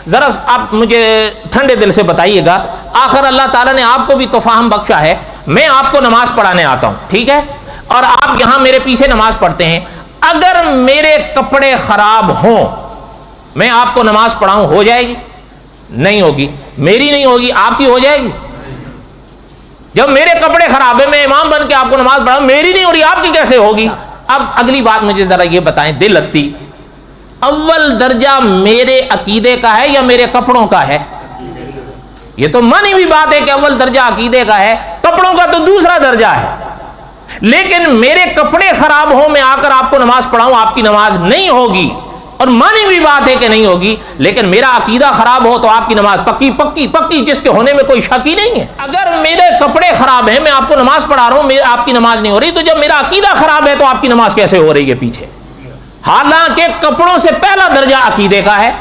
ذرا آپ مجھے ٹھنڈے دل سے بتائیے گا، آخر اللہ تعالیٰ نے آپ کو بھی تو فہم بخشا ہے، میں آپ کو نماز پڑھانے آتا ہوں، ٹھیک ہے، اور آپ یہاں میرے پیچھے نماز پڑھتے ہیں، اگر میرے کپڑے خراب ہوں میں آپ کو نماز پڑھاؤں، ہو جائے گی؟ نہیں ہوگی، میری نہیں ہوگی، آپ کی ہو جائے گی؟ جب میرے کپڑے خراب ہیں، میں امام بن کے آپ کو نماز پڑھاؤں، میری نہیں ہو رہی، آپ کی کیسے ہوگی؟ اب اگلی بات مجھے ذرا یہ بتائیں دل لگتی، اول درجہ میرے عقیدے کا ہے یا میرے کپڑوں کا ہے؟ یہ تو مانی ہوئی بات ہے کہ اول درجہ عقیدے کا ہے، کپڑوں کا تو دوسرا درجہ ہے، لیکن میرے کپڑے خراب ہوں میں آ کر آپ کو نماز پڑھاؤں، آپ کی نماز نہیں ہوگی، اور مانی ہوئی بات ہے کہ نہیں ہوگی، لیکن میرا عقیدہ خراب ہو تو آپ کی نماز پکی پکی پکی، جس کے ہونے میں کوئی شک ہی نہیں ہے۔ اگر میرے کپڑے خراب ہیں، میں آپ کو نماز پڑھا رہا ہوں، آپ کی نماز نہیں ہو رہی، تو جب میرا عقیدہ خراب ہے تو آپ کی نماز کیسے ہو رہی ہے پیچھے؟ حالانکہ کپڑوں سے پہلا درجہ عقیدے کا ہے۔